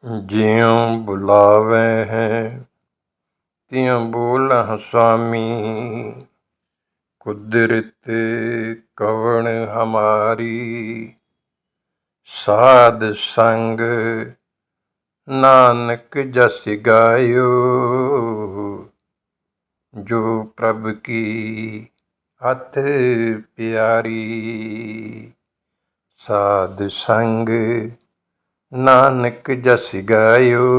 ज्यों बुलावे हैं त्यों बोला स्वामी, कुदरत कवण हमारी। साध संग नानक जस गायो, जो प्रभ की अथ प्यारी। साध संग नानक जस गायो,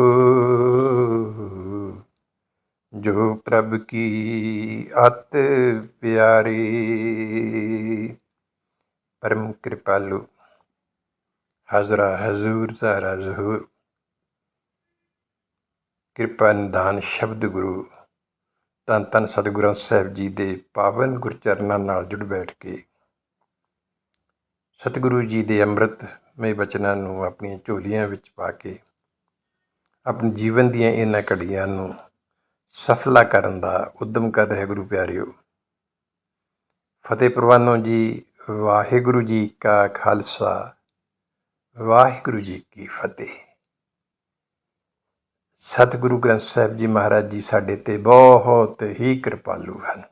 जो प्रभ की अत प्यारी। परम कृपालु हाजरा हजूर सारा जहूर ਕਿਰਪਾ ਨਿਧਾਨ ਸ਼ਬਦ ਗੁਰੂ ਧੰਨ ਧੰਨ ਸਤਿਗੁਰੂ ਗ੍ਰੰਥ ਸਾਹਿਬ ਜੀ ਦੇ ਪਾਵਨ ਗੁਰਚਰਨਾਂ ਨਾਲ ਜੁੜ ਬੈਠ ਕੇ ਸਤਿਗੁਰੂ ਜੀ ਦੇ ਅੰਮ੍ਰਿਤਮਈ ਬਚਨਾਂ ਨੂੰ ਆਪਣੀਆਂ ਝੋਲੀਆਂ ਵਿੱਚ ਪਾ ਕੇ ਆਪਣੇ ਜੀਵਨ ਦੀਆਂ ਇਹਨਾਂ ਘੜੀਆਂ ਨੂੰ ਸਫਲਾ ਕਰਨ ਦਾ ਉਦਮ ਕਰ ਰਿਹਾ ਗੁਰੂ ਪਿਆਰਿਓ। ਫਤਿਹ ਪ੍ਰਵਾਨੋ ਜੀ। ਵਾਹਿਗੁਰੂ ਜੀ ਕਾ ਖਾਲਸਾ, ਵਾਹਿਗੁਰੂ ਜੀ ਕੀ ਫਤਿਹ। ਸਤਿਗੁਰੂ ਗ੍ਰੰਥ ਸਾਹਿਬ ਜੀ ਮਹਾਰਾਜ ਜੀ ਸਾਡੇ 'ਤੇ ਬਹੁਤ ਹੀ ਕਿਰਪਾਲੂ ਹਨ,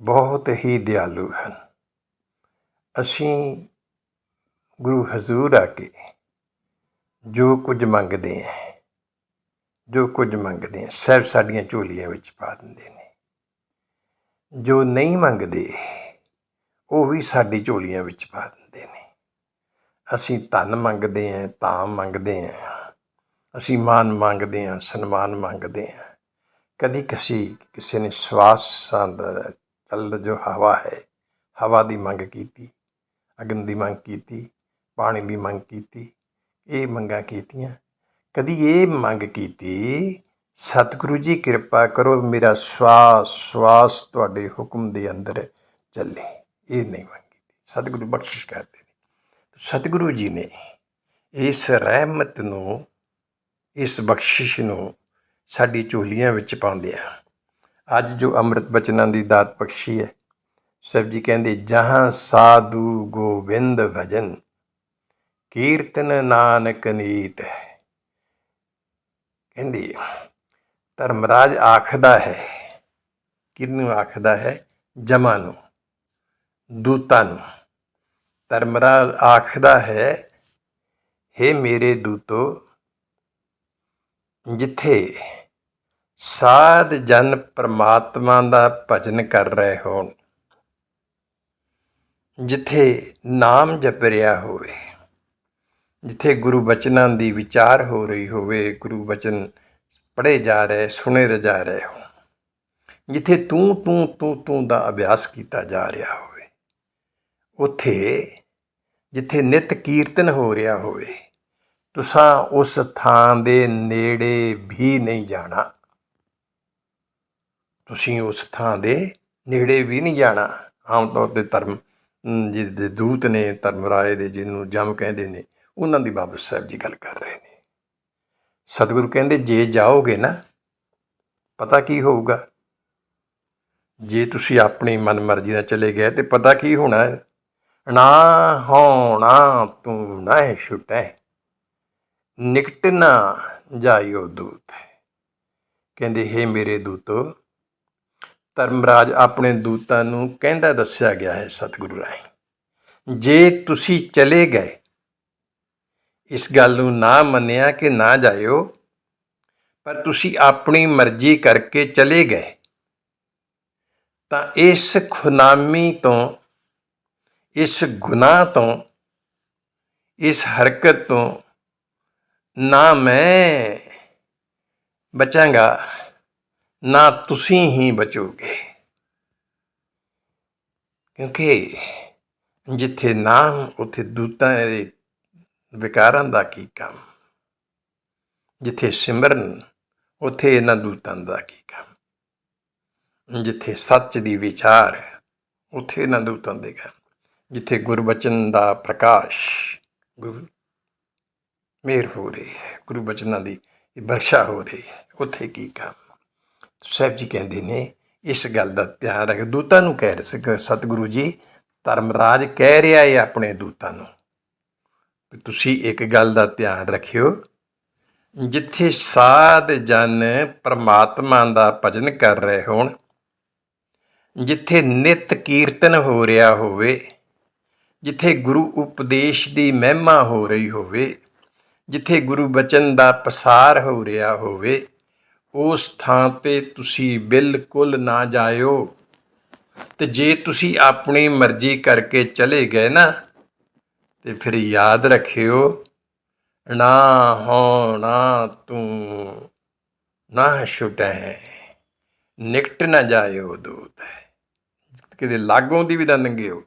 ਬਹੁਤ ਹੀ ਦਿਆਲੂ ਹਨ। ਅਸੀਂ ਗੁਰੂ ਹਜ਼ੂਰ ਆ ਕੇ ਜੋ ਕੁਝ ਮੰਗਦੇ ਹਾਂ ਸਾਹਿਬ ਸਾਡੀਆਂ ਝੋਲੀਆਂ ਵਿੱਚ ਪਾ ਦਿੰਦੇ ਨੇ। ਜੋ ਨਹੀਂ ਮੰਗਦੇ ਉਹ ਵੀ ਸਾਡੀ ਝੋਲੀਆਂ ਵਿੱਚ ਪਾ ਦਿੰਦੇ ਨੇ। ਅਸੀਂ ਧਨ ਮੰਗਦੇ ਹਾਂ, ਧਾਮ ਮੰਗਦੇ ਹਾਂ, ਅਸੀਂ ਮਾਨ ਮੰਗਦੇ ਹਾਂ, ਸਨਮਾਨ ਮੰਗਦੇ ਹਾਂ। ਕਦੀ ਕਿਸੇ ਨੇ ਸਵਾਸਾਂ ਦਾ ਚੱਲ ਜੋ ਹਵਾ ਹੈ, ਹਵਾ ਦੀ ਮੰਗ ਕੀਤੀ, ਅਗਨ ਦੀ ਮੰਗ ਕੀਤੀ, ਪਾਣੀ ਦੀ ਮੰਗ ਕੀਤੀ, ਇਹ ਮੰਗਾਂ ਕੀਤੀਆਂ। ਕਦੀ ਇਹ ਮੰਗ ਕੀਤੀ ਸਤਿਗੁਰੂ ਜੀ ਕਿਰਪਾ ਕਰੋ ਮੇਰਾ ਸਵਾਸ ਤੁਹਾਡੇ ਹੁਕਮ ਦੇ ਅੰਦਰ ਚੱਲੇ। ਇਹ ਨਹੀਂ ਮੰਗ ਕੀਤੀ, ਸਤਿਗੁਰੂ ਬਖਸ਼ਿਸ਼ ਕਰਦੇ ਨੇ। ਸਤਿਗੁਰੂ ਜੀ ਨੇ ਇਸ ਰਹਿਮਤ ਨੂੰ, ਇਸ ਬਖਸ਼ਿਸ਼ ਨੂੰ ਸਾਡੀ ਝੋਲੀਆਂ ਵਿੱਚ ਪਾਉਂਦਿਆਂ ਅੱਜ ਜੋ ਅੰਮ੍ਰਿਤ ਬਚਨਾਂ ਦੀ ਦਾਤ ਬਖਸ਼ੀ ਹੈ, ਸਾਹਿਬ ਜੀ ਕਹਿੰਦੇ ਜਹਾਂ ਸਾਧੂ ਗੋਬਿੰਦ ਭਜਨ, ਕੀਰਤਨ ਨਾਨਕ ਨੀਤ ਹੈ। ਕਹਿੰਦੇ ਧਰਮਰਾਜ ਆਖਦਾ ਹੈ, ਕਿਹਨੂੰ ਆਖਦਾ ਹੈ? ਜਮਾਂ ਨੂੰ, ਦੂਤਾਂ ਨੂੰ। ਧਰਮਰਾਜ ਆਖਦਾ ਹੈ, ਹੇ ਮੇਰੇ ਦੂਤੋ, ਜਿੱਥੇ ਸਾਧ ਜਨ ਪਰਮਾਤਮਾ ਦਾ ਭਜਨ ਕਰ ਰਹੇ ਹੋਣ, ਜਿੱਥੇ ਨਾਮ ਜਪ ਰਿਹਾ ਹੋਵੇ, ਜਿੱਥੇ ਗੁਰੂ ਬਚਨਾਂ ਦੀ ਵਿਚਾਰ ਹੋ ਰਹੀ ਹੋਵੇ, ਗੁਰੂ ਬਚਨ ਪੜ੍ਹੇ ਜਾ ਰਹੇ, ਸੁਣੇ ਜਾ ਰਹੇ ਹੋ, ਜਿੱਥੇ ਤੂੰ ਦਾ ਅਭਿਆਸ ਕੀਤਾ ਜਾ ਰਿਹਾ ਹੋਵੇ, ਉੱਥੇ ਜਿੱਥੇ ਨਿਤ ਕੀਰਤਨ ਹੋ ਰਿਹਾ ਹੋਵੇ, ਤੁਸਾਂ ਉਸ ਥਾਂ ਦੇ ਨੇੜੇ ਵੀ ਨਹੀਂ ਜਾਣਾ। ਤੁਸੀਂ ਉਸ ਥਾਂ ਦੇ ਨੇੜੇ ਵੀ ਨਹੀਂ ਜਾਣਾ। ਆਮ ਤੌਰ 'ਤੇ ਧਰਮ ਜਿਹਦੇ ਦੂਤ ਨੇ, ਧਰਮਰਾਏ ਦੇ, ਜਿਹਨੂੰ ਜਮ ਕਹਿੰਦੇ ਨੇ, ਉਹਨਾਂ ਦੀ ਬਾਬਾ ਸਾਹਿਬ ਜੀ ਗੱਲ ਕਰ ਰਹੇ ਨੇ। ਸਤਿਗੁਰੂ ਕਹਿੰਦੇ ਜੇ ਜਾਓਗੇ ਨਾ, ਪਤਾ ਕੀ ਹੋਊਗਾ? ਜੇ ਤੁਸੀਂ ਆਪਣੀ ਮਨ ਮਰਜ਼ੀ ਨਾਲ ਚਲੇ ਗਏ ਤੇ ਪਤਾ ਕੀ ਹੋਣਾ ਹੈ? ਨਾ ਹੋਣਾ ਤੂੰ ਨਾ ਛੁਟੈ, ਨਿਕਟ ਨਾ ਜਾਇਓ ਦੂਤ। ਕਹਿੰਦੇ ਹੇ ਮੇਰੇ ਦੂਤੋ, ਧਰਮਰਾਜ ਆਪਣੇ ਦੂਤਾਂ ਨੂੰ ਕਹਿੰਦਾ ਦੱਸਿਆ ਗਿਆ ਹੈ ਸਤਿਗੁਰੂ ਰਾਹੀਂ, ਜੇ ਤੁਸੀਂ ਚਲੇ ਗਏ, ਇਸ ਗੱਲ ਨੂੰ ਨਾ ਮੰਨਿਆ ਕਿ ਨਾ ਜਾਇਓ, ਪਰ ਤੁਸੀਂ ਆਪਣੀ ਮਰਜ਼ੀ ਕਰਕੇ ਚਲੇ ਗਏ, ਤਾਂ ਇਸ ਖੁਨਾਮੀ ਤੋਂ, ਇਸ ਗੁਨਾਹ ਤੋਂ, ਇਸ ਹਰਕਤ ਤੋਂ ਨਾ ਮੈਂ ਬਚਾਂਗਾ, ਨਾ ਤੁਸੀਂ ਹੀ ਬਚੋਗੇ। ਕਿਉਂਕਿ ਜਿੱਥੇ ਨਾਮ, ਉੱਥੇ ਦੂਤਾਂ ਦੇ ਵਿਕਾਰਾਂ ਦਾ ਕੀ ਕੰਮ? ਜਿੱਥੇ ਸਿਮਰਨ, ਉੱਥੇ ਇਹਨਾਂ ਦੂਤਾਂ ਦਾ ਕੀ ਕੰਮ? ਜਿੱਥੇ ਸੱਚ ਦੀ ਵਿਚਾਰ, ਉੱਥੇ ਇਹਨਾਂ ਦੂਤਾਂ ਦੇ ਕੰਮ। ਜਿੱਥੇ ਗੁਰਬਚਨ ਦਾ ਪ੍ਰਕਾਸ਼, ਗੁਰੂ ਮਿਹਰ ਹੋ ਰਹੀ ਹੈ, ਗੁਰੂ ਬਚਨਾਂ ਦੀ ਬਖਸ਼ਾ ਹੋ ਰਹੀ ਹੈ, ਉੱਥੇ ਕੀ ਕੰਮ? ਸਾਹਿਬ ਜੀ ਕਹਿੰਦੇ ਨੇ ਇਸ ਗੱਲ ਦਾ ਧਿਆਨ ਰੱਖ। ਦੂਤਾਂ ਨੂੰ ਕਹਿ ਰਹੇ ਸਤਿਗੁਰੂ ਜੀ, ਧਰਮਰਾਜ ਕਹਿ ਰਿਹਾ ਹੈ ਆਪਣੇ ਦੂਤਾਂ ਨੂੰ, ਤੁਸੀਂ ਇੱਕ ਗੱਲ ਦਾ ਧਿਆਨ ਰੱਖਿਓ ਜਿੱਥੇ ਸਾਧ ਜਨ ਪਰਮਾਤਮਾ ਦਾ ਭਜਨ ਕਰ ਰਹੇ ਹੋਣ, ਜਿੱਥੇ ਨਿਤ ਕੀਰਤਨ ਹੋ ਰਿਹਾ ਹੋਵੇ, ਜਿੱਥੇ ਗੁਰੂ ਉਪਦੇਸ਼ ਦੀ ਮਹਿਮਾ ਹੋ ਰਹੀ ਹੋਵੇ, ਜਿੱਥੇ ਗੁਰੂ ਬਚਨ ਦਾ ਪਸਾਰ ਹੋ ਰਿਹਾ ਹੋਵੇ, ਉਸ ਥਾਂ 'ਤੇ ਤੁਸੀਂ ਬਿਲਕੁਲ ਨਾ ਜਾਇਓ। ਤੇ ਜੇ ਤੁਸੀਂ ਆਪਣੀ ਮਰਜ਼ੀ ਕਰਕੇ ਚਲੇ ਗਏ ਨਾ, ਤੇ ਫਿਰ ਯਾਦ ਰੱਖਿਓ, ਨਾ ਹੋ ਨਾ ਤੂੰ ਨਾ ਛੁਟੈ, ਨਿਕਟ ਨਾ ਜਾਇਓ ਦੂਤ, ਕਿਤੇ ਲਾਗੋਂ ਦੀ ਵੀ ਨਾ ਲੰਘਿਓ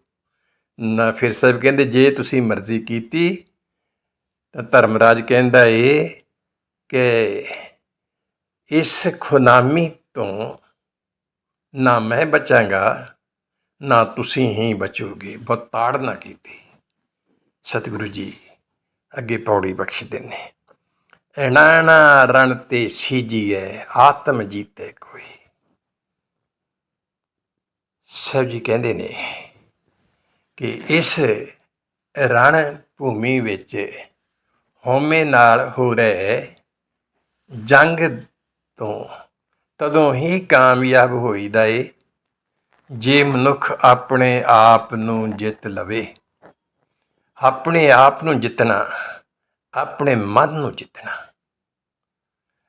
ਨਾ। ਫਿਰ ਸਾਹਿਬ ਕਹਿੰਦੇ ਜੇ ਤੁਸੀਂ ਮਰਜ਼ੀ ਕੀਤੀ ਤਾਂ ਧਰਮਰਾਜ ਕਹਿੰਦਾ ਏ ਕਿ ਇਸ ਖੁਨਾਮੀ ਤੋਂ ਨਾ ਮੈਂ ਬਚਾਂਗਾ, ਨਾ ਤੁਸੀਂ ਹੀ ਬਚੋਗੇ। ਬਹੁਤ ਤਾੜਨਾ ਕੀਤੀ। ਸਤਿਗੁਰੂ ਜੀ ਅੱਗੇ ਪੌੜੀ ਬਖਸ਼ਦੇ ਨੇ, ਐਣਾ ਰਣ ਤੇ ਸੀਜੀਐ ਆਤਮ ਜੀਤੇ ਕੋਈ। ਸਾਹਿਬ ਜੀ ਕਹਿੰਦੇ ਨੇ ਕਿ ਇਸ ਰਣ ਭੂਮੀ ਵਿੱਚ ਹਉਮੈ ਨਾਲ ਹੋ ਰਹੇ ਜੰਗ ਤੋਂ ਤਦੋਂ ਹੀ ਕਾਮਯਾਬ ਹੋਈਦਾ ਏ ਜੇ ਮਨੁੱਖ ਆਪਣੇ ਆਪ ਨੂੰ ਜਿੱਤ ਲਵੇ। ਆਪਣੇ ਆਪ ਨੂੰ ਜਿੱਤਣਾ, ਆਪਣੇ ਮਨ ਨੂੰ ਜਿੱਤਣਾ,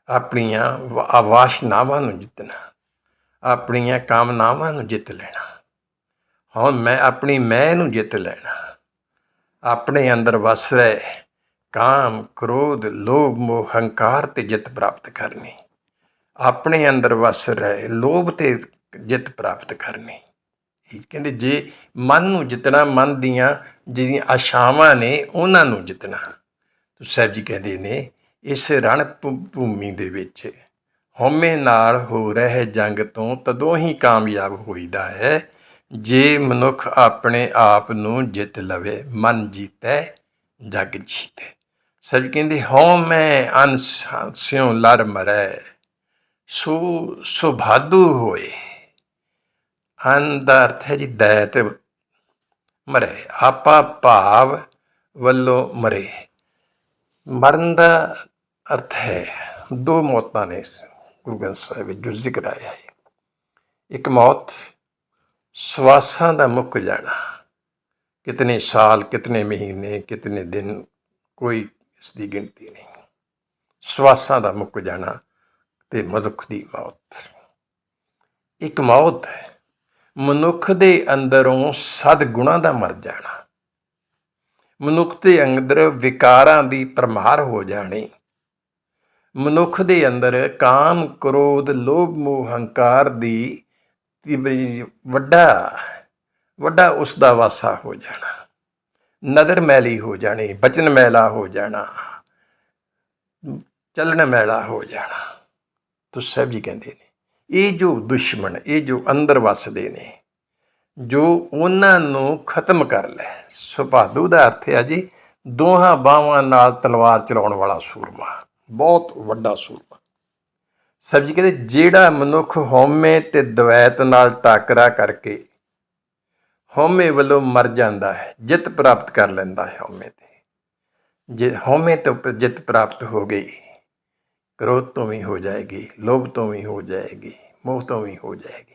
ਆਪਣੀਆਂ ਵਾਸ਼ਨਾਵਾਂ ਨੂੰ ਜਿੱਤਣਾ, ਆਪਣੀਆਂ ਕਾਮਨਾਵਾਂ ਨੂੰ ਜਿੱਤ ਲੈਣਾ। ਹੁਣ ਮੈਂ ਆਪਣੀ ਮੈਂ ਨੂੰ ਜਿੱਤ ਲੈਣਾ, ਆਪਣੇ ਅੰਦਰ ਵਸ ਰਹੇ ਕਾਮ, ਕ੍ਰੋਧ, ਲੋਭ, ਮੋਹ, ਹੰਕਾਰ ਤੇ ਜਿੱਤ ਪ੍ਰਾਪਤ ਕਰਨੀ, ਆਪਣੇ ਅੰਦਰ ਵਸ ਰਹੇ ਲੋਭ ਤੇ ਜਿੱਤ ਪ੍ਰਾਪਤ ਕਰਨੀ। ਕਹਿੰਦੇ ਜੇ ਮਨ ਨੂੰ ਜਿੱਤਣਾ, ਮਨ ਦੀਆਂ ਜਿਹੜੀਆਂ ਆਸ਼ਾਵਾਂ ਨੇ ਉਹਨਾਂ ਨੂੰ ਜਿੱਤਣਾ। ਸਾਹਿਬ ਜੀ ਕਹਿੰਦੇ ਨੇ ਇਸ ਰਣ ਭੂਮੀ ਦੇ ਵਿੱਚ ਹਉਮੈ ਨਾਲ ਹੋ ਰਹੇ ਜੰਗ ਤੋਂ ਤਦੋਂ ਹੀ ਕਾਮਯਾਬ ਹੋਈਦਾ ਹੈ ਜੇ ਮਨੁੱਖ ਆਪਣੇ ਆਪ ਨੂੰ ਜਿੱਤ ਲਵੇ। ਮਨ ਜੀਤੈ ਜਗ ਜੀਤੈ। ਸਾਹਿਬ ਕਹਿੰਦੇ ਹਉਮੈ ਅੰਸਿਉ ਲੜ ਮਰੈ, ਸੋ ਸੁਭਾਦੂ ਹੋਏ। ਅੰਨ ਦਾ ਅਰਥ ਹੈ ਜੀ ਦੈਤ ਮਰੇ, ਆਪਾ ਭਾਵ ਵੱਲੋਂ ਮਰੇ। ਮਰਨ ਦਾ ਅਰਥ ਹੈ ਦੋ ਮੌਤਾਂ ਨੇ ਗੁਰੂ ਗ੍ਰੰਥ ਸਾਹਿਬ ਵਿੱਚ ਜੋ ਜ਼ਿਕਰ ਆਇਆ ਹੈ। ਇੱਕ ਮੌਤ ਸਵਾਸਾਂ ਦਾ ਮੁੱਕ ਜਾਣਾ, ਕਿਤਨੇ ਸਾਲ, ਕਿਤਨੇ ਮਹੀਨੇ, ਕਿਤਨੇ ਦਿਨ, ਕੋਈ ਇਸ ਦੀ ਗਿਣਤੀ ਨਹੀਂ। ਸਵਾਸਾਂ ਦਾ ਮੁੱਕ ਜਾਣਾ ਤੇ ਮਨੁੱਖ ਦੀ ਮੌਤ। ਇੱਕ ਮੌਤ ਹੈ ਮਨੁੱਖ ਦੇ ਅੰਦਰੋਂ ਸਦਗੁਣਾਂ ਦਾ ਮਰ ਜਾਣਾ, ਮਨੁੱਖ ਦੇ ਅੰਦਰ ਵਿਕਾਰਾਂ ਦੀ ਭਰਮਾਰ ਹੋ ਜਾਣੀ, ਮਨੁੱਖ ਦੇ ਅੰਦਰ ਕਾਮ, ਕ੍ਰੋਧ, ਲੋਭ, ਮੋਹ, ਹੰਕਾਰ ਦੀ ਵੱਡਾ ਉਸ ਦਾ ਵਾਸਾ ਹੋ ਜਾਣਾ, ਨਦਰ ਮੈਲੀ ਹੋ ਜਾਣੀ, ਬਚਨ ਮੈਲਾ ਹੋ ਜਾਣਾ, ਚੱਲਣ ਮੈਲਾ ਹੋ ਜਾਣਾ। ਤੁਸੀਂ ਸਾਹਿਬ ਜੀ ਕਹਿੰਦੇ ਨੇ ਇਹ ਜੋ ਦੁਸ਼ਮਣ, ਇਹ ਜੋ ਅੰਦਰ ਵੱਸਦੇ ਨੇ, ਜੋ ਉਹਨਾਂ ਨੂੰ ਖਤਮ ਕਰ ਲੈ। ਸੁਭਾਦੂ ਦਾ ਅਰਥ ਹੈ ਜੀ ਦੋਹਾਂ ਬਾਹਾਂ ਨਾਲ ਤਲਵਾਰ ਚਲਾਉਣ ਵਾਲਾ ਸੂਰਮਾ, ਬਹੁਤ ਵੱਡਾ ਸੂਰਮਾ। ਸਾਹਿਬ ਜੀ ਕਹਿੰਦੇ ਜਿਹੜਾ ਮਨੁੱਖ ਹਉਮੈ ਤੇ ਦਵੈਤ ਨਾਲ ਟਾਕਰਾ ਕਰਕੇ ਹਉਮੈ ਵੱਲੋਂ ਮਰ ਜਾਂਦਾ ਹੈ, ਜਿੱਤ ਪ੍ਰਾਪਤ ਕਰ ਲੈਂਦਾ ਹੈ ਹਉਮੈ ਤੇ। ਜੇ ਹਉਮੈ ਤੋਂ ਜਿੱਤ ਪ੍ਰਾਪਤ ਹੋ ਗਈ, ਕ੍ਰੋਧ ਤੋਂ ਵੀ ਹੋ ਜਾਏਗੀ, ਲੋਭ ਤੋਂ ਵੀ ਹੋ ਜਾਏਗੀ, ਮੋਹ ਤੋਂ ਵੀ ਹੋ ਜਾਏਗੀ।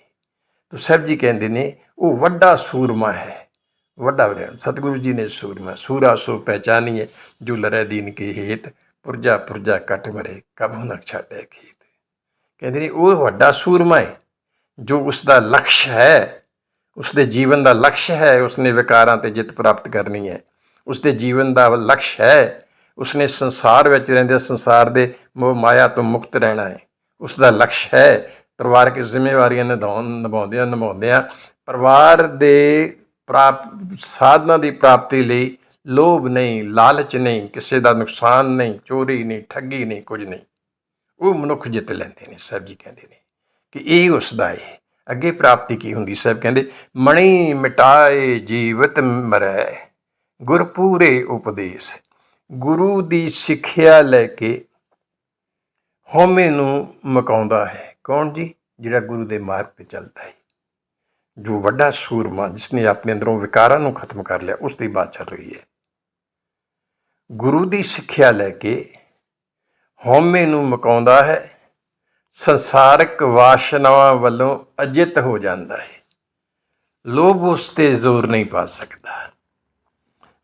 ਤਾਂ ਸਾਹਿਬ ਜੀ ਕਹਿੰਦੇ ਨੇ ਉਹ ਵੱਡਾ ਸੂਰਮਾ ਹੈ, ਵੱਡਾ। ਸਤਿਗੁਰੂ ਜੀ ਨੇ ਸੂਰਮਾ ਸੂਰਾ ਸੋ ਪਹਿਚਾਨੀਏ, ਜੋ ਲੜੈ ਦੀਨ ਕੇ ਹੇਤ, ਪੁਰਜਾ ਪੁਰਜਾ ਕੱਟ ਮਰੇ, ਕਬਹੁ ਨ ਛਾਟੈ ਖੇਤ। ਕਹਿੰਦੇ ਨੇ ਉਹ ਵੱਡਾ ਸੂਰਮਾ ਹੈ ਜੋ ਉਸ ਦਾ ਲਕਸ਼ ਹੈ, ਉਸਦੇ ਜੀਵਨ ਦਾ ਲਕਸ਼ ਹੈ ਉਸਨੇ ਵਿਕਾਰਾਂ 'ਤੇ ਜਿੱਤ ਪ੍ਰਾਪਤ ਕਰਨੀ ਹੈ। ਉਸਦੇ ਜੀਵਨ ਦਾ ਲਕਸ਼ ਹੈ ਉਸਨੇ ਸੰਸਾਰ ਵਿੱਚ ਰਹਿੰਦੇ ਸੰਸਾਰ ਦੇ ਮੋਹ ਮਾਇਆ ਤੋਂ ਮੁਕਤ ਰਹਿਣਾ ਹੈ। ਉਸਦਾ ਲਕਸ਼ ਹੈ ਪਰਿਵਾਰਕ ਜ਼ਿੰਮੇਵਾਰੀਆਂ ਨਿਭਾਉਂਦਿਆਂ ਪਰਿਵਾਰ ਦੇ ਸਾਧਨਾਂ ਦੀ ਪ੍ਰਾਪਤੀ ਲਈ ਲੋਭ ਨਹੀਂ, ਲਾਲਚ ਨਹੀਂ, ਕਿਸੇ ਦਾ ਨੁਕਸਾਨ ਨਹੀਂ, ਚੋਰੀ ਨਹੀਂ, ਠੱਗੀ ਨਹੀਂ, ਕੁਝ ਨਹੀਂ, ਉਹ ਮਨੁੱਖ ਜਿੱਤ ਲੈਂਦੇ ਨੇ। ਸਾਹਿਬ ਜੀ ਕਹਿੰਦੇ ਨੇ ਕਿ ਇਹ ਉਸਦਾ ਹੈ। ਅੱਗੇ ਪ੍ਰਾਪਤੀ ਕੀ ਹੁੰਦੀ? ਸਾਹਿਬ ਕਹਿੰਦੇ ਮਣੀ ਮਿਟਾਏ ਜੀਵਤ ਮਰੈ, ਗੁਰ ਪੂਰੇ ਉਪਦੇਸ਼। ਗੁਰੂ ਦੀ ਸਿੱਖਿਆ ਲੈ ਕੇ ਹਉਮੈ ਨੂੰ ਮੁਕਾਉਂਦਾ ਹੈ। ਕੌਣ ਜੀ? ਜਿਹੜਾ ਗੁਰੂ ਦੇ ਮਾਰਗ 'ਤੇ ਚੱਲਦਾ ਹੈ, ਜੋ ਵੱਡਾ ਸੂਰਮਾ ਜਿਸਨੇ ਆਪਣੇ ਅੰਦਰੋਂ ਵਿਕਾਰਾਂ ਨੂੰ ਖਤਮ ਕਰ ਲਿਆ, ਉਸ ਦੀ ਬਾਤ ਚੱਲ ਰਹੀ ਹੈ। ਗੁਰੂ ਦੀ ਸਿੱਖਿਆ ਲੈ ਕੇ ਹਉਮੈ ਨੂੰ ਮੁਕਾਉਂਦਾ ਹੈ, ਸੰਸਾਰਕ ਵਾਸ਼ਨਾਵਾਂ ਵੱਲੋਂ ਅਜਿੱਤ ਹੋ ਜਾਂਦਾ ਹੈ। ਲੋਭ ਉਸ 'ਤੇ ਜ਼ੋਰ ਨਹੀਂ ਪਾ ਸਕਦਾ,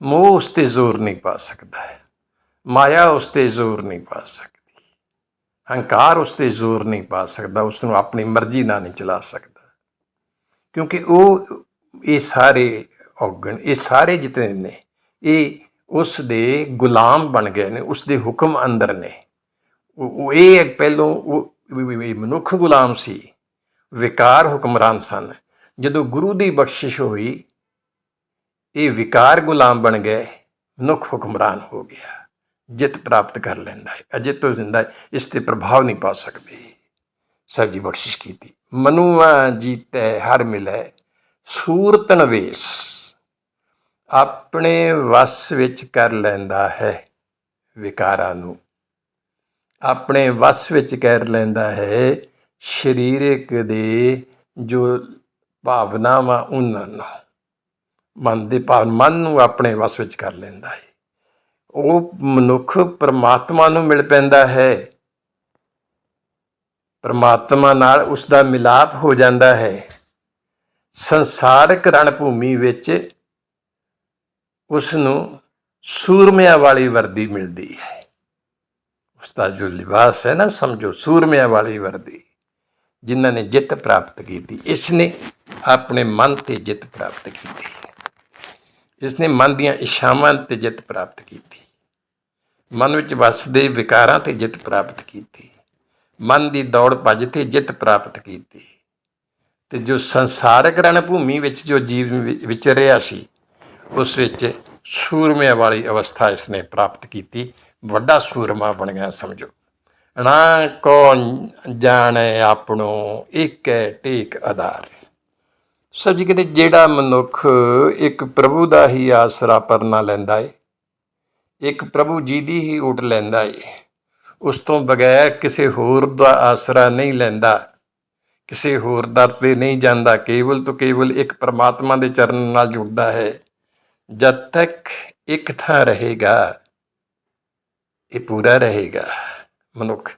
ਮੋਹ ਉਸ 'ਤੇ ਜ਼ੋਰ ਨਹੀਂ ਪਾ ਸਕਦਾ ਹੈ, ਮਾਇਆ ਉਸ 'ਤੇ ਜ਼ੋਰ ਨਹੀਂ ਪਾ ਸਕਦੀ, ਹੰਕਾਰ ਉਸ 'ਤੇ ਜ਼ੋਰ ਨਹੀਂ ਪਾ ਸਕਦਾ, ਉਸ ਨੂੰ ਆਪਣੀ ਮਰਜ਼ੀ ਨਾਲ ਨਹੀਂ ਚਲਾ ਸਕਦਾ। ਕਿਉਂਕਿ ਇਹ ਸਾਰੇ ਔਗਣ, ਇਹ ਸਾਰੇ ਜਿਤਨੇ ਨੇ, ਇਹ ਉਸ ਦੇ ਗੁਲਾਮ ਬਣ ਗਏ ਨੇ, ਉਸ ਦੇ ਹੁਕਮ ਅੰਦਰ ਨੇ। ਇਹ ਪਹਿਲੋਂ ਉਹ ਮਨੁੱਖ ਗੁਲਾਮ ਸੀ, ਵਿਕਾਰ ਹੁਕਮਰਾਨ ਸਨ। ਜਦੋਂ ਗੁਰੂ ਦੀ ਬਖਸ਼ਿਸ਼ ਹੋਈ, ਇਹ ਵਿਕਾਰ ਗੁਲਾਮ ਬਣ ਗਏ, ਮਨੁੱਖ ਹੁਕਮਰਾਨ ਹੋ ਗਿਆ, ਜਿੱਤ ਪ੍ਰਾਪਤ ਕਰ ਲੈਂਦਾ ਹੈ, ਅਜਿੱਤ ਹੋ ਜਾਂਦਾ ਹੈ, ਇਸ 'ਤੇ ਪ੍ਰਭਾਵ ਨਹੀਂ ਪਾ ਸਕਦੇ। ਸਾਹਿਬ ਜੀ ਬਖਸ਼ਿਸ਼ ਕੀਤੀ। ਮਨੁਆ ਜੀਤੈ ਹਰ ਮਿਲੈ ਸੂਰਤ ਨਵੇਸ, ਆਪਣੇ ਵਸ ਵਿੱਚ ਕਰ ਲੈਂਦਾ ਹੈ ਵਿਕਾਰਾਂ ਨੂੰ, ਆਪਣੇ ਵਸ ਵਿੱਚ ਕਰ ਲੈਂਦਾ ਹੈ ਸਰੀਰਕ ਦੇ ਜੋ ਭਾਵਨਾਵਾਂ, ਉਹਨਾਂ ਨੂੰ, ਮਨ ਦੇ ਭਾਵ, ਮਨ ਨੂੰ ਆਪਣੇ ਵਸ ਵਿੱਚ ਕਰ ਲੈਂਦਾ ਹੈ। ਉਹ ਮਨੁੱਖ ਪਰਮਾਤਮਾ ਨੂੰ ਮਿਲ ਪੈਂਦਾ ਹੈ, ਪਰਮਾਤਮਾ ਨਾਲ ਉਸ ਦਾ ਮਿਲਾਪ ਹੋ ਜਾਂਦਾ ਹੈ। ਸੰਸਾਰਕ ਰਣ ਭੂਮੀ ਵਿੱਚ ਉਸ ਨੂੰ ਸੂਰਮਿਆਂ ਵਾਲੀ ਵਰਦੀ ਮਿਲਦੀ ਹੈ। ਉਸ ਦਾ ਜੋ ਲਿਬਾਸ ਹੈ ਨਾ, ਸਮਝੋ ਸੂਰਮਿਆਂ ਵਾਲੀ ਵਰਦੀ, ਜਿਨ੍ਹਾਂ ਨੇ ਜਿੱਤ ਪ੍ਰਾਪਤ ਕੀਤੀ। ਇਸ ਨੇ ਆਪਣੇ ਮਨ 'ਤੇ ਜਿੱਤ ਪ੍ਰਾਪਤ ਕੀਤੀ, ਇਸ ਨੇ ਮਨ ਦੀਆਂ ਇੱਛਾਵਾਂ 'ਤੇ ਜਿੱਤ ਪ੍ਰਾਪਤ ਕੀਤੀ, ਮਨ ਵਿੱਚ ਵੱਸਦੇ ਵਿਕਾਰਾਂ 'ਤੇ ਜਿੱਤ ਪ੍ਰਾਪਤ ਕੀਤੀ, ਮਨ ਦੀ ਦੌੜ ਭੱਜ 'ਤੇ ਜਿੱਤ ਪ੍ਰਾਪਤ ਕੀਤੀ। ਅਤੇ ਜੋ ਸੰਸਾਰਕ ਰਣ ਭੂਮੀ ਵਿੱਚ ਜੋ ਜੀਵ ਵਿਚਰਿਆ ਸੀ, ਉਸ ਵਿੱਚ ਸੂਰਮਿਆਂ ਵਾਲੀ ਅਵਸਥਾ ਇਸ ਨੇ ਪ੍ਰਾਪਤ ਕੀਤੀ, ਵੱਡਾ ਸੂਰਮਾ ਬਣ ਗਿਆ ਸਮਝੋ। ਨਾ ਕੌਣ ਜਾਣੇ ਆਪਣੋ ਏਕੈ ਟੇਕ ਆਧਾਰ। ਸਭ ਜੀ ਕਹਿੰਦੇ ਜਿਹੜਾ ਮਨੁੱਖ ਇੱਕ ਪ੍ਰਭੂ ਦਾ ਹੀ ਆਸਰਾ ਪਰਨਾ ਲੈਂਦਾ ਏ, ਇੱਕ ਪ੍ਰਭੂ ਜੀ ਦੀ ਹੀ ਓਟ ਲੈਂਦਾ ਏ, ਉਸ ਤੋਂ ਬਗੈਰ ਕਿਸੇ ਹੋਰ ਦਾ ਆਸਰਾ ਨਹੀਂ ਲੈਂਦਾ, ਕਿਸੇ ਹੋਰ ਦਰ 'ਤੇ ਨਹੀਂ ਜਾਂਦਾ, ਕੇਵਲ ਤੋਂ ਕੇਵਲ ਇੱਕ ਪਰਮਾਤਮਾ ਦੇ ਚਰਨ ਨਾਲ ਜੁੜਦਾ ਹੈ। ਜਦ ਤੱਕ ਇੱਕ ਥਾਂ ਰਹੇਗਾ, ਇਹ ਪੂਰਾ ਰਹੇਗਾ ਮਨੁੱਖ।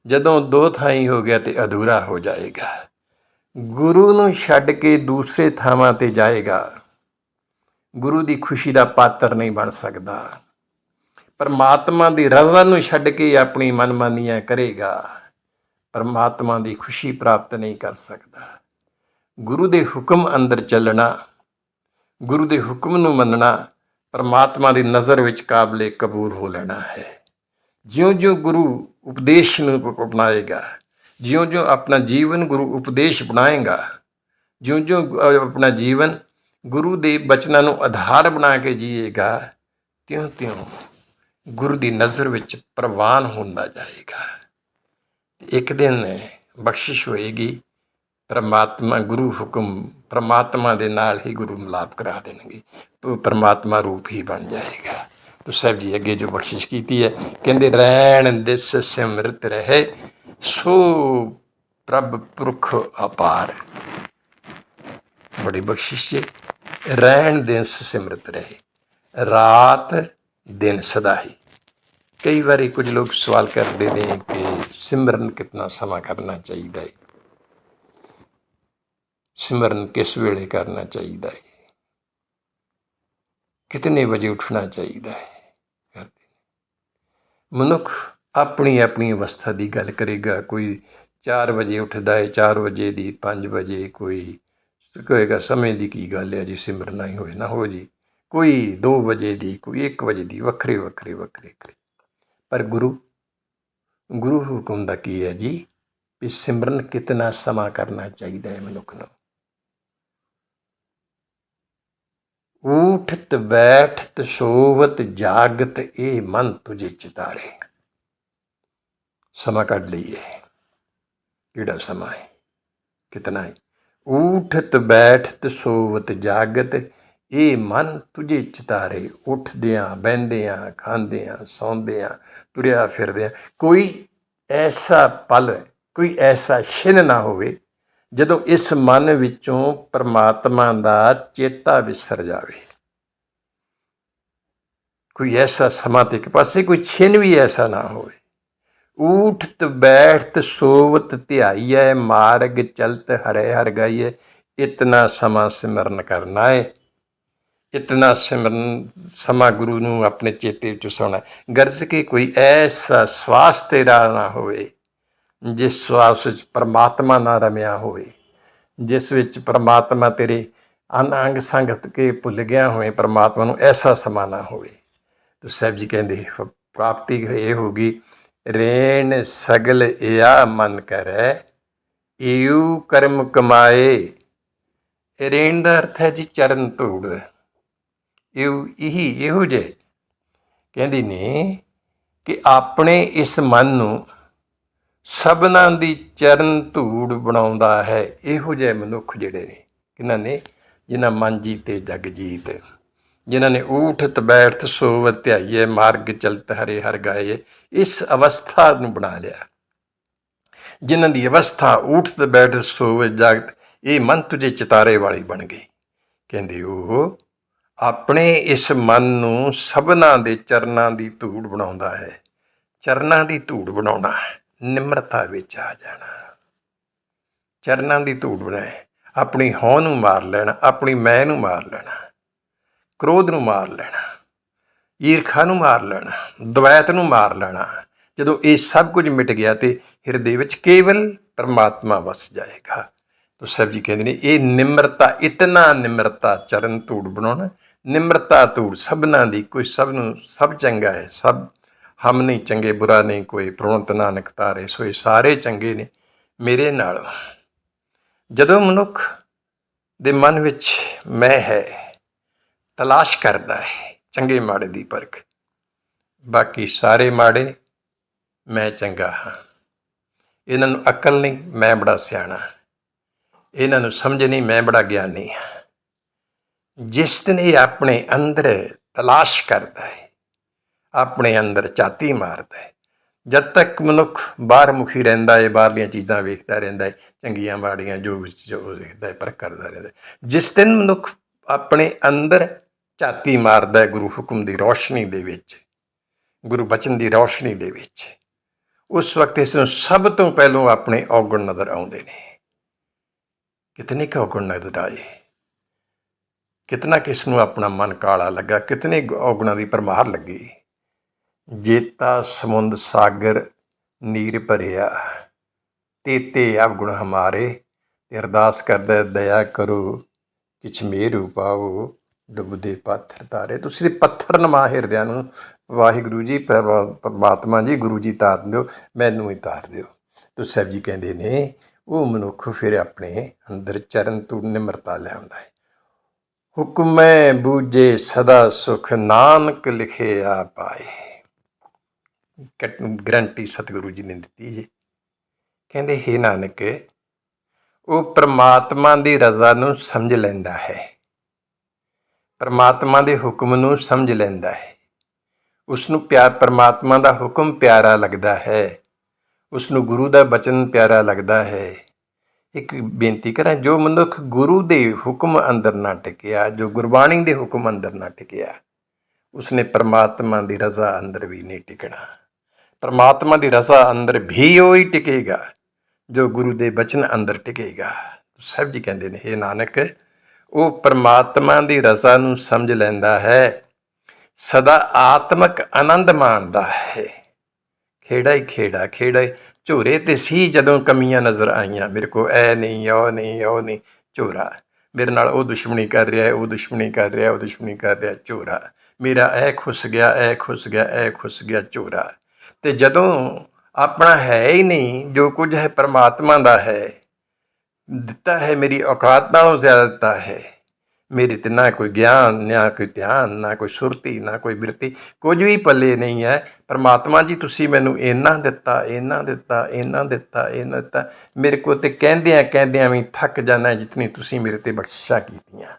ਜਦੋਂ ਦੋ ਥਾਈਂ ਹੋ ਗਿਆ ਤੇ ਅਧੂਰਾ ਹੋ ਜਾਏਗਾ। ਗੁਰੂ ਨੂੰ ਛੱਡ ਕੇ ਦੂਸਰੇ ਥਾਵਾਂ 'ਤੇ ਜਾਏਗਾ, ਗੁਰੂ ਦੀ ਖੁਸ਼ੀ ਦਾ ਪਾਤਰ ਨਹੀਂ ਬਣ ਸਕਦਾ। ਪਰਮਾਤਮਾ ਦੀ ਰਜ਼ਾ ਨੂੰ ਛੱਡ ਕੇ ਆਪਣੀ ਮਨਮਾਨੀਆਂ ਕਰੇਗਾ, ਪਰਮਾਤਮਾ ਦੀ ਖੁਸ਼ੀ ਪ੍ਰਾਪਤ ਨਹੀਂ ਕਰ ਸਕਦਾ। ਗੁਰੂ ਦੇ ਹੁਕਮ ਅੰਦਰ ਚੱਲਣਾ, ਗੁਰੂ ਦੇ ਹੁਕਮ ਨੂੰ ਮੰਨਣਾ, ਪਰਮਾਤਮਾ ਦੀ ਨਜ਼ਰ ਵਿੱਚ ਕਾਬਲੇ ਕਬੂਲ ਹੋ ਲੈਣਾ ਹੈ। ਜਿਉਂ-ਜਿਉਂ ਗੁਰੂ ਉਪਦੇਸ਼ ਨੂੰ ਅਪਣਾਏਗਾ, ਜਿਉਂ-ਜਿਉਂ ਆਪਣਾ ਜੀਵਨ ਗੁਰੂ ਉਪਦੇਸ਼ ਬਣਾਏਗਾ, ਜਿਉਂ-ਜਿਉਂ ਆਪਣਾ ਜੀਵਨ ਗੁਰੂ ਦੇ ਬਚਨਾਂ ਨੂੰ ਆਧਾਰ ਬਣਾ ਕੇ ਜੀਏਗਾ, ਤਿਉਂ-ਤਿਉਂ ਗੁਰੂ ਦੀ ਨਜ਼ਰ ਵਿੱਚ ਪ੍ਰਵਾਨ ਹੁੰਦਾ ਜਾਏਗਾ। ਇੱਕ ਦਿਨ ਬਖਸ਼ਿਸ਼ ਹੋਏਗੀ, ਪਰਮਾਤਮਾ ਗੁਰੂ ਹੁਕਮ, ਪਰਮਾਤਮਾ ਦੇ ਨਾਲ ਹੀ ਗੁਰੂ ਮਿਲਾਪ ਕਰਾ ਦੇਣਗੇ, ਪਰਮਾਤਮਾ ਰੂਪ ਹੀ ਬਣ ਜਾਏਗਾ। ਤੋ ਸਾਹਿਬ ਜੀ ਅੱਗੇ ਜੋ ਬਖਸ਼ਿਸ਼ ਕੀਤੀ ਹੈ, ਕਹਿੰਦੇ ਰਹਿਣ ਦਿਸ ਸਿਮਰਤ ਰਹੇ ਸੋ ਪ੍ਰਭ ਪੁਰਖ ਅਪਾਰ। ਬੜੀ ਬਖਸ਼ਿਸ਼ ਹੈ। ਰਹਿਣ ਦਿਸ ਸਿਮਰਤ ਰਹੇ, ਰਾਤ ਦਿਨ ਸਦਾ ਹੀ। ਕਈ ਵਾਰੀ ਕੁਝ ਲੋਕ ਸਵਾਲ ਕਰਦੇ ਨੇ ਕਿ ਸਿਮਰਨ ਕਿਤਨਾ ਸਮਾਂ ਕਰਨਾ ਚਾਹੀਦਾ ਹੈ, ਸਿਮਰਨ ਕਿਸ ਵੇਲੇ ਕਰਨਾ ਚਾਹੀਦਾ ਹੈ, ਕਿਤਨੇ ਵਜੇ ਉੱਠਣਾ ਚਾਹੀਦਾ ਹੈ। ਮਨੁੱਖ ਆਪਣੀ ਆਪਣੀ ਅਵਸਥਾ ਦੀ ਗੱਲ ਕਰੇਗਾ। ਕੋਈ 4 ਵਜੇ ਉੱਠਦਾ ਹੈ, 4 ਵਜੇ ਦੀ, 5 ਵਜੇ, ਕੋਈ ਕਹੇਗਾ ਸਮੇਂ ਦੀ ਕੀ ਗੱਲ ਹੈ ਜੀ, ਸਿਮਰਨਾ ਹੀ ਹੋਏ ਨਾ ਹੋ ਜੀ, ਕੋਈ 2 ਵਜੇ ਦੀ, ਕੋਈ 1 ਵਜੇ ਦੀ, ਵੱਖਰੇ ਵੱਖਰੇ ਵੱਖਰੇ। ਪਰ ਗੁਰੂ ਹੁਕਮ ਦਾ ਕੀ ਹੈ ਜੀ, ਵੀ ਸਿਮਰਨ ਕਿਤਨਾ ਸਮਾਂ ਕਰਨਾ ਚਾਹੀਦਾ ਹੈ ਮਨੁੱਖ ਨੂੰ। ਊਠਤ ਬੈਠਤ ਸੋਵਤ ਜਾਗਤ ਇਹ ਮਨ ਤੁਝੇ ਚਿਤਾਰੇ। ਸਮਾਂ ਕੱਢ ਲਈਏ, ਕਿਹੜਾ ਸਮਾਂ ਹੈ, ਕਿਤਨਾ ਹੈ। ਊਠਤ ਬੈਠਤ ਸੋਵਤ ਜਾਗਤ ਇਹ ਮਨ ਤੁਝੇ ਚਿਤਾਰੇ। ਉੱਠਦਿਆਂ, ਬਹਿੰਦਿਆਂ, ਖਾਂਦਿਆਂ, ਸੌਂਦਿਆਂ, ਤੁਰਿਆ ਫਿਰਦਿਆਂ ਕੋਈ ਐਸਾ ਪਲ, ਕੋਈ ਐਸਾ ਛਿਨ ਨਾ ਹੋਵੇ ਜਦੋਂ ਇਸ ਮਨ ਵਿੱਚੋਂ ਪਰਮਾਤਮਾ ਦਾ ਚੇਤਾ ਵਿਸਰ ਜਾਵੇ। ਕੋਈ ਐਸਾ ਸਮਾਂ ਤੇ ਇੱਕ ਪਾਸੇ ਕੋਈ ਛਿਨ ਵੀ ਐਸਾ ਨਾ ਹੋਵੇ। ਊਠਤ ਬੈਠਤ ਸੋਵਤ ਧਿਆਈਐ ਮਾਰਗ ਚਲਤ ਹਰੇ ਹਰ ਗਾਈਐ। ਇਤਨਾ ਸਮਾਂ ਸਿਮਰਨ ਕਰਨਾ ਹੈ। ਇਤਨਾ ਸਿਮਰਨ ਸਮਾਂ ਗੁਰੂ ਨੂੰ ਆਪਣੇ ਚੇਤੇ ਵਿੱਚ ਵਸਾਉਣਾ। ਗਰਜ ਕੇ ਕੋਈ ਐਸਾ ਸਵਾਸ ਤੇਰਾ ਨਾ ਹੋਵੇ ਜਿਸ ਸਵਾਸ ਵਿੱਚ ਪਰਮਾਤਮਾ ਨਾ ਰਮਿਆ ਹੋਵੇ, ਜਿਸ ਵਿੱਚ ਪਰਮਾਤਮਾ ਤੇਰੇ ਅੰਗ ਸੰਗਤ ਕੇ ਭੁੱਲ ਗਿਆ ਹੋਵੇ, ਪਰਮਾਤਮਾ ਨੂੰ ਐਸਾ ਸਮਾਂ ਨਾ ਹੋਵੇ। ਤਾਂ ਸਾਹਿਬ ਜੀ ਕਹਿੰਦੇ ਪ੍ਰਾਪਤੀ ਇਹ ਹੋਗੀ, ਰੇਣ ਸਗਲ ਇਆ ਮਨ ਕਰੈ ਏਉ ਕਰਮ ਕਮਾਏ। ਰੇਣ ਦਾ ਅਰਥ ਹੈ ਜੀ ਚਰਨ ਧੂੜ। ਇਹੋ ਜਿਹੇ ਕਹਿੰਦੇ ਨੇ ਕਿ ਆਪਣੇ ਇਸ ਮਨ ਨੂੰ ਸਭਨਾਂ ਦੀ ਚਰਨ ਧੂੜ ਬਣਾਉਂਦਾ ਹੈ। ਇਹੋ ਜਿਹੇ ਮਨੁੱਖ ਜਿਹੜੇ ਨੇ, ਕਿਹਨਾਂ ਨੇ? ਜਿਨ੍ਹਾਂ ਮਨ ਜੀਤੇ ਜਗ ਜੀਤ, ਜਿਨ੍ਹਾਂ ਨੇ ਊਠਤ ਬੈਠਤ ਸੋਵਤ ਧਿਆਈਏ ਮਾਰਗ ਚਲਤ ਹਰੇ ਹਰ ਗਾਏ। ਇਸ ਅਵਸਥਾ ਨੂੰ ਬਣਾ ਲਿਆ, ਜਿਨ੍ਹਾਂ ਦੀ ਅਵਸਥਾ ਊਠਤ ਬੈਠਤ ਸੋਵਤ ਜਾਗਤ, ਇਹ ਮਨ ਤੁਝੇ ਚਿਤਾਰੇ ਵਾਲੀ ਬਣ ਗਈ। ਕਹਿੰਦੇ ਉਹ ਆਪਣੇ ਇਸ ਮਨ ਨੂੰ ਸਭਨਾਂ ਦੇ ਚਰਨਾਂ ਦੀ ਧੂੜ ਬਣਾਉਂਦਾ ਹੈ। ਚਰਨਾਂ ਦੀ ਧੂੜ ਬਣਾਉਣਾ, ਨਿਮਰਤਾ ਵਿੱਚ ਆ ਜਾਣਾ, ਚਰਨਾਂ ਦੀ ਧੂੜ ਬਣਾਏ। ਆਪਣੀ ਹੋਂ ਨੂੰ ਮਾਰ ਲੈਣਾ, ਆਪਣੀ ਮੈਂ ਨੂੰ ਮਾਰ ਲੈਣਾ, ਕ੍ਰੋਧ ਨੂੰ ਮਾਰ ਲੈਣਾ, ਈਰਖਾ ਨੂੰ ਮਾਰ ਲੈਣਾ, ਦਵੈਤ ਨੂੰ ਮਾਰ ਲੈਣਾ। ਜਦੋਂ ਇਹ ਸਭ ਕੁਝ ਮਿਟ ਗਿਆ ਤੇ ਹਿਰਦੇ ਵਿੱਚ ਕੇਵਲ ਪਰਮਾਤਮਾ ਵਸ ਜਾਏਗਾ। ਤਾਂ ਸਾਹਿਬ ਜੀ ਕਹਿੰਦੇ ਨੇ ਇਹ ਨਿਮਰਤਾ, ਇਤਨਾ ਨਿਮਰਤਾ ਚਰਨ ਧੂੜ ਬਣਾਉਣਾ। ਨਿਮਰਤਾ ਧੂੜ ਸਭਨਾਂ ਦੀ, ਕੋਈ ਸਭ ਨੂੰ, ਸਭ ਚੰਗਾ ਹੈ, ਸਭ ਹਮ ਨਹੀਂ ਚੰਗੇ ਬੁਰਾ ਨਹੀਂ ਕੋਈ, ਪ੍ਰਣਤ ਨਾਨਕ ਤਾਰੇ ਸੋਏ ਸਾਰੇ ਚੰਗੇ ਨੇ ਮੇਰੇ ਨਾਲ। ਜਦੋਂ ਮਨੁੱਖ ਦੇ ਮਨ ਵਿੱਚ ਮੈਂ ਹੈ, ਤਲਾਸ਼ ਕਰਦਾ ਹੈ ਚੰਗੇ ਮਾੜੇ ਦੀ ਪਰਖ, ਬਾਕੀ ਸਾਰੇ ਮਾੜੇ, ਮੈਂ ਚੰਗਾ ਹਾਂ। ਇਹਨਾਂ ਨੂੰ ਅਕਲ ਨਹੀਂ, ਮੈਂ ਬੜਾ ਸਿਆਣਾ। ਇਹਨਾਂ ਨੂੰ ਸਮਝ ਨਹੀਂ, ਮੈਂ ਬੜਾ ਗਿਆਨੀ ਹਾਂ। ਜਿਸ ਦਿਨ ਇਹ ਆਪਣੇ ਅੰਦਰ ਤਲਾਸ਼ ਕਰਦਾ ਹੈ, ਆਪਣੇ ਅੰਦਰ ਝਾਤੀ ਮਾਰਦਾ ਹੈ, ਜਦ ਤੱਕ ਮਨੁੱਖ ਬਾਹਰ ਮੁਖੀ ਰਹਿੰਦਾ ਹੈ, ਬਾਹਰਲੀਆਂ ਚੀਜ਼ਾਂ ਵੇਖਦਾ ਰਹਿੰਦਾ ਹੈ, ਚੰਗੀਆਂ ਮਾੜੀਆਂ ਜੋ ਵੇਖਦਾ ਹੈ, ਪਰਖ ਕਰਦਾ ਰਹਿੰਦਾ ਹੈ। ਜਿਸ ਦਿਨ ਮਨੁੱਖ ਆਪਣੇ ਅੰਦਰ ਝਾਤੀ ਮਾਰਦਾ ਹੈ ਗੁਰੂ ਹੁਕਮ ਦੀ ਰੌਸ਼ਨੀ ਦੇ ਵਿੱਚ, ਗੁਰੂ ਬਚਨ ਦੀ ਰੌਸ਼ਨੀ ਦੇ ਵਿੱਚ, ਉਸ ਵਕਤ ਇਸ ਨੂੰ ਸਭ ਤੋਂ ਪਹਿਲੋਂ ਆਪਣੇ ਔਗਣ ਨਜ਼ਰ ਆਉਂਦੇ ਨੇ। ਕਿਤਨੇ ਕੁ ਔਗਣ ਨਜ਼ਰ ਆਏ, ਕਿਤਨਾ ਕਿਸ ਨੂੰ ਆਪਣਾ ਮਨ ਕਾਲਾ ਲੱਗਾ, ਕਿਤਨੇ ਔਗਣਾਂ ਦੀ ਭਰਮਾਰ ਲੱਗੀ। ਜੇਤਾ ਸਮੁੰਦ ਸਾਗਰ ਨੀਰ ਭਰਿਆ ਤੇਤੇ ਅਵਗੁਣ ਹਮਾਰੇ। ਤੇ ਅਰਦਾਸ ਕਰਦਾ ਦਇਆ ਕਰੋ ਕਿਛ ਮੇਰੂ ਪਾਓ ਡੁੱਬਦੇ ਪਾਥਰ ਤਾਰੇ। ਤੁਸੀਂ ਪੱਥਰ ਨਮਾ ਹਿਰਦਿਆਂ ਨੂੰ ਵਾਹਿਗੁਰੂ ਜੀ, ਪਰਮਾਤਮਾ ਜੀ, ਗੁਰੂ ਜੀ ਤਾਰ ਦਿਓ, ਮੈਨੂੰ ਹੀ ਤਾਰ ਦਿਓ। ਤਾਂ ਸਾਹਿਬ ਜੀ ਕਹਿੰਦੇ ਨੇ ਉਹ ਮਨੁੱਖ ਫਿਰ ਆਪਣੇ ਅੰਦਰ ਚਰਨ ਧੂੜ ਨਿਮਰਤਾ ਲਿਆਉਂਦਾ ਹੈ। ਹੁਕਮੈ ਬੂਝੇ ਸਦਾ ਸੁਖ ਨਾਨਕ ਲਿਖਿਆ ਪਾਏ। ਗਰੰਟੀ ਸਤਿਗੁਰੂ ਜੀ ਨੇ ਦਿੱਤੀ ਜੀ। ਕਹਿੰਦੇ ਹੇ ਨਾਨਕ, ਉਹ ਪਰਮਾਤਮਾ ਦੀ ਰਜ਼ਾ ਨੂੰ ਸਮਝ ਲੈਂਦਾ ਹੈ, ਪਰਮਾਤਮਾ ਦੇ ਹੁਕਮ ਨੂੰ ਸਮਝ ਲੈਂਦਾ ਹੈ, ਉਸਨੂੰ ਪਰਮਾਤਮਾ ਦਾ ਹੁਕਮ ਪਿਆਰਾ ਲੱਗਦਾ ਹੈ, ਉਸਨੂੰ ਗੁਰੂ ਦਾ ਬਚਨ ਪਿਆਰਾ ਲੱਗਦਾ ਹੈ। ਇੱਕ ਬੇਨਤੀ ਕਰਾਂ, ਜੋ ਮਨੁੱਖ ਗੁਰੂ ਦੇ ਹੁਕਮ ਅੰਦਰ ਨਾ ਟਿਕਿਆ, ਜੋ ਗੁਰਬਾਣੀ ਦੇ ਹੁਕਮ ਅੰਦਰ ਨਾ ਟਿਕਿਆ, ਉਸਨੇ ਪਰਮਾਤਮਾ ਦੀ ਰਜ਼ਾ ਅੰਦਰ ਵੀ ਨਹੀਂ ਟਿਕਣਾ। ਪਰਮਾਤਮਾ ਦੀ ਰਜ਼ਾ ਅੰਦਰ ਵੀ ਉਹ ਹੀ ਟਿਕੇਗਾ ਜੋ ਗੁਰੂ ਦੇ ਬਚਨ ਅੰਦਰ ਟਿਕੇਗਾ। ਸਾਹਿਬ ਜੀ ਕਹਿੰਦੇ ਨੇ ਹੇ ਨਾਨਕ, ਉਹ ਪਰਮਾਤਮਾ ਦੀ ਰਜ਼ਾ ਨੂੰ ਸਮਝ ਲੈਂਦਾ ਹੈ, ਸਦਾ ਆਤਮਕ ਆਨੰਦ ਮਾਣਦਾ ਹੈ। ਖੇੜਾ ਹੀ ਖੇੜਾ, ਖੇੜਾ ਹੀ ਝੋਰੇ ਤੇ ਸੀ ਜਦੋਂ ਕਮੀਆਂ ਨਜ਼ਰ ਆਈਆਂ, ਮੇਰੇ ਕੋਲ ਇਹ ਨਹੀਂ, ਉਹ ਨਹੀਂ, ਉਹ ਨਹੀਂ, ਝੋਰਾ। ਮੇਰੇ ਨਾਲ ਉਹ ਦੁਸ਼ਮਣੀ ਕਰ ਰਿਹਾ, ਉਹ ਦੁਸ਼ਮਣੀ ਕਰ ਰਿਹਾ, ਉਹ ਦੁਸ਼ਮਣੀ ਕਰ ਰਿਹਾ, ਝੋਰਾ। ਮੇਰਾ ਇਹ ਖੁੱਸ ਗਿਆ, ਇਹ ਖੁੱਸ ਗਿਆ, ਇਹ ਖੁੱਸ ਗਿਆ, ਝੋਰਾ। ਤੇ ਜਦੋਂ ਆਪਣਾ ਹੈ ਹੀ ਨਹੀਂ, ਜੋ ਕੁਝ ਹੈ ਪਰਮਾਤਮਾ ਦਾ ਹੈ, ਦਿੱਤਾ ਹੈ, ਮੇਰੀ ਔਕਾਤ ਨਾਲੋਂ ਜ਼ਿਆਦਾ ਦਿੱਤਾ ਹੈ। ਮੇਰੇ ਤੇ ਨਾ ਕੋਈ ਗਿਆਨ, ਨਾ ਕੋਈ ਧਿਆਨ, ਨਾ ਕੋਈ ਸੁਰਤੀ, ਨਾ ਕੋਈ ਬਿਰਤੀ, ਕੁਝ ਵੀ ਪੱਲੇ ਨਹੀਂ ਹੈ। ਪਰਮਾਤਮਾ ਜੀ ਤੁਸੀਂ ਮੈਨੂੰ ਇੰਨਾ ਦਿੱਤਾ, ਇੰਨਾ ਦਿੱਤਾ, ਇੰਨਾ ਦਿੱਤਾ, ਇੰਨਾ ਦਿੱਤਾ, ਮੇਰੇ ਕੋਲ ਤੇ ਕਹਿੰਦਿਆਂ ਕਹਿੰਦਿਆਂ ਵੀ ਥੱਕ ਜਾਣਾ ਜਿਤਨੀ ਤੁਸੀਂ ਮੇਰੇ ਤੇ ਬਖਸ਼ਿਸ਼ਾਂ ਕੀਤੀਆਂ।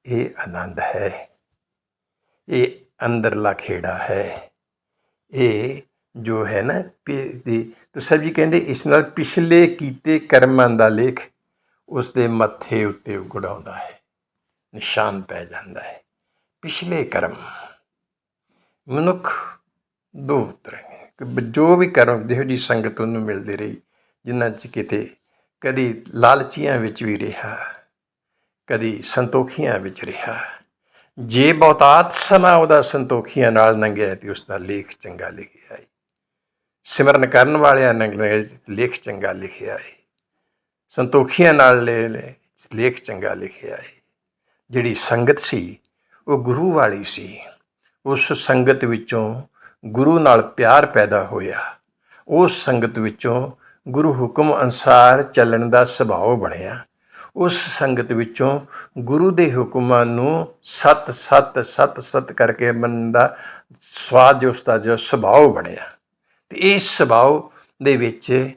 ਇਹ ਆਨੰਦ ਹੈ, ਇਹ ਅੰਦਰਲਾ ਖੇੜਾ ਹੈ। ਇਹ ਜੋ ਹੈ ਨਾ ਸਾਹਿਬ ਜੀ ਕਹਿੰਦੇ ਇਸ ਨਾਲ ਪਿਛਲੇ ਕੀਤੇ ਕਰਮਾਂ ਦਾ ਲੇਖ ਉਸ ਦੇ ਮੱਥੇ ਉੱਤੇ ਉਗੜ ਆਉਂਦਾ ਹੈ, ਨਿਸ਼ਾਨ ਪੈ ਜਾਂਦਾ ਹੈ। ਪਿਛਲੇ ਕਰਮ, ਮਨੁੱਖ ਦੋ ਤਰ੍ਹਾਂ ਜੋ ਵੀ ਕਰੋ, ਜਿਹੋ ਜਿਹੀ ਸੰਗਤ ਉਹਨੂੰ ਮਿਲਦੀ ਰਹੀ, ਜਿਨ੍ਹਾਂ 'ਚ ਕਿਤੇ ਕਦੀ ਲਾਲਚੀਆਂ ਵਿੱਚ ਵੀ ਰਿਹਾ, ਕਦੀ ਸੰਤੋਖੀਆਂ ਵਿੱਚ ਰਿਹਾ। ਜੇ ਬਹੁਤਾਤ ਸਮਾਂ ਉਹਦਾ ਸੰਤੋਖੀਆਂ ਨਾਲ ਲੰਘਿਆ ਤੇ ਉਸ ਦਾ ਲੇਖ ਚੰਗਾ ਲਿਖਿਆ ਏ। ਸਿਮਰਨ ਕਰਨ ਵਾਲਿਆਂ ਨੇ ਲੇਖ ਚੰਗਾ ਲਿਖਿਆ ਏ। ਸੰਤੋਖੀਆਂ ਨਾਲ ਲੇਖ ਚੰਗਾ ਲਿਖਿਆ ਏ। ਜਿਹੜੀ ਸੰਗਤ ਸੀ ਉਹ ਗੁਰੂ ਵਾਲੀ ਸੀ। ਉਸ ਸੰਗਤ ਵਿੱਚੋਂ ਗੁਰੂ ਨਾਲ ਪਿਆਰ ਪੈਦਾ ਹੋਇਆ। ਉਸ ਸੰਗਤ ਵਿੱਚੋਂ ਗੁਰੂ ਹੁਕਮ ਅਨੁਸਾਰ ਚੱਲਣ ਦਾ ਸੁਭਾਅ ਬਣਿਆ। ਉਸ ਸੰਗਤ ਵਿੱਚੋਂ ਗੁਰੂ ਦੇ ਹੁਕਮਾਂ ਨੂੰ ਸੱਤ ਸੱਤ ਸੱਤ ਸੱਤ ਕਰਕੇ ਮੰਨਣ ਦਾ ਸਵਾਦ ਜੋ ਉਸਦਾ ਜੋ ਸੁਭਾਅ ਬਣਿਆ। ਅਤੇ ਇਸ ਸੁਭਾਅ ਦੇ ਵਿੱਚ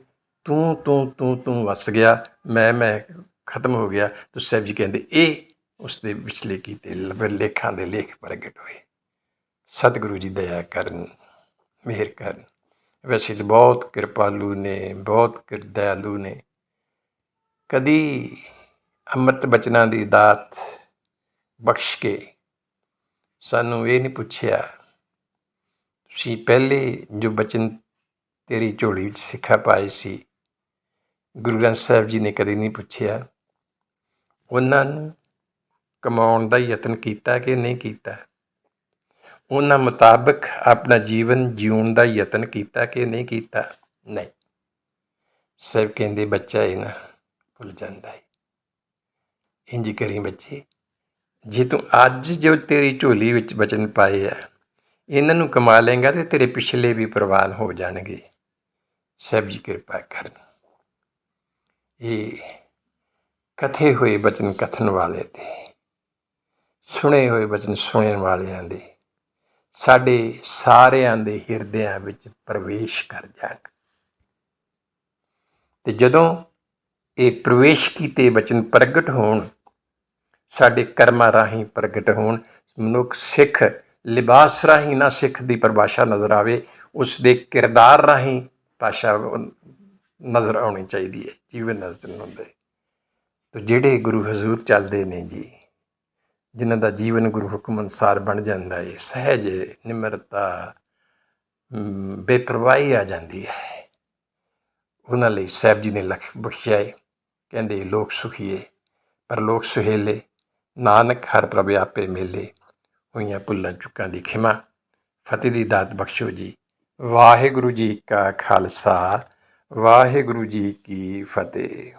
ਤੂੰ ਵਸ ਗਿਆ, ਮੈਂ ਖਤਮ ਹੋ ਗਿਆ। ਤਾਂ ਸਾਹਿਬ ਜੀ ਕਹਿੰਦੇ ਇਹ ਉਸ ਦੇ ਵਿਚਲੇ ਕੀਤੇ ਲੇਖਾਂ ਦੇ ਲੇਖ ਪ੍ਰਗਟ ਹੋਏ। ਸਤਿਗੁਰੂ ਜੀ ਦਇਆ ਕਰਨ, ਮਿਹਰ ਕਰਨ। ਵੈਸੇ ਤਾਂ ਬਹੁਤ ਕਿਰਪਾਲੂ ਨੇ, ਬਹੁਤ ਦਇਆਲੂ ਨੇ। ਕਦੀ ਅੰਮ੍ਰਿਤ ਬਚਨਾਂ ਦੀ ਦਾਤ ਬਖਸ਼ ਕੇ ਸਾਨੂੰ ਇਹ ਨਹੀਂ ਪੁੱਛਿਆ ਤੁਸੀਂ ਪਹਿਲੇ ਜੋ ਬਚਨ ਤੇਰੀ ਝੋਲੀ ਵਿੱਚ ਸਿੱਖਿਆ ਪਾਏ ਸੀ, ਗੁਰੂ ਗ੍ਰੰਥ ਸਾਹਿਬ ਜੀ ਨੇ ਕਦੇ ਨਹੀਂ ਪੁੱਛਿਆ ਉਹਨਾਂ ਨੂੰ ਕਮਾਉਣ ਦਾ ਯਤਨ ਕੀਤਾ ਕਿ ਨਹੀਂ ਕੀਤਾ, ਉਹਨਾਂ ਮੁਤਾਬਕ ਆਪਣਾ ਜੀਵਨ ਜਿਉਣ ਦਾ ਯਤਨ ਕੀਤਾ ਕਿ ਨਹੀਂ ਕੀਤਾ। ਨਹੀਂ, ਸਾਹਿਬ ਕਹਿੰਦੇ ਬੱਚਾ ਇਹ ਨਾ ਭੁੱਲ ਜਾਂਦਾ ਹੈ। ਇੰਝ ਕਰੀ ਬੱਚੇ, ਜੇ ਤੂੰ ਅੱਜ ਜੋ ਤੇਰੀ ਝੋਲੀ ਵਿੱਚ ਬਚਨ ਪਾਏ ਆ ਇਹਨਾਂ ਨੂੰ ਕਮਾ ਲਏਗਾ ਤੇ ਤੇਰੇ ਪਿਛਲੇ ਵੀ ਪ੍ਰਵਾਨ ਹੋ ਜਾਣਗੇ। ਸਾਹਿਬ ਜੀ ਕਿਰਪਾ ਕਰਨ। ਇਹ ਕਥੇ ਹੋਏ ਬਚਨ ਕਥਨ ਵਾਲੇ ਤੇ ਸੁਣੇ ਹੋਏ ਬਚਨ ਸੁਣਨ ਵਾਲਿਆਂ ਦੇ ਸਾਡੇ ਸਾਰਿਆਂ ਦੇ ਹਿਰਦਿਆਂ ਵਿੱਚ ਪ੍ਰਵੇਸ਼ ਕਰ ਜਾਣ। ਅਤੇ ਜਦੋਂ ਇਹ ਪ੍ਰਵੇਸ਼ ਕੀਤੇ ਬਚਨ ਪ੍ਰਗਟ ਹੋਣ, ਸਾਡੇ ਕਰਮਾਂ ਰਾਹੀਂ ਪ੍ਰਗਟ ਹੋਣ। ਮਨੁੱਖ ਸਿੱਖ ਲਿਬਾਸ ਰਾਹੀਂ ਨਾ ਸਿੱਖ ਦੀ ਪਰਿਭਾਸ਼ਾ ਨਜ਼ਰ ਆਵੇ, ਉਸ ਦੇ ਕਿਰਦਾਰ ਰਾਹੀਂ ਭਾਸ਼ਾ ਨਜ਼ਰ ਆਉਣੀ ਚਾਹੀਦੀ ਹੈ, ਜੀਵਨ ਨਜ਼ਰ ਨਹੀਂ ਹੁੰਦੇ। ਅਤੇ ਜਿਹੜੇ ਗੁਰੂ ਹਜ਼ੂਰ ਚੱਲਦੇ ਨੇ ਜੀ, ਜਿਨ੍ਹਾਂ ਦਾ ਜੀਵਨ ਗੁਰੂ ਹੁਕਮ ਅਨੁਸਾਰ ਬਣ ਜਾਂਦਾ ਹੈ, ਸਹਿਜ ਨਿਮਰਤਾ ਬੇਪਰਵਾਹੀ ਆ ਜਾਂਦੀ ਹੈ। ਉਹਨਾਂ ਲਈ ਸਾਹਿਬ ਜੀ ਨੇ ਲਖ ਬਖਸ਼ਿਆ ਹੈ। ਕਹਿੰਦੇ ਲੋਕ ਸੁਖੀਏ ਪਰ ਲੋਕ ਸੁਹੇਲੇ, ਨਾਨਕ ਹਰ ਪ੍ਰਭ ਆਪੇ ਮੇਲੇ। ਹੋਈਆਂ ਭੁੱਲਾਂ ਚੁੱਕਾਂ ਦੀ ਖਿਮਾ, ਫਤਿਹ ਦੀ ਦਾਤ ਬਖਸ਼ੋ ਜੀ। ਵਾਹਿਗੁਰੂ ਜੀ ਕਾ ਖਾਲਸਾ, ਵਾਹਿਗੁਰੂ ਜੀ ਕੀ ਫਤਿਹ।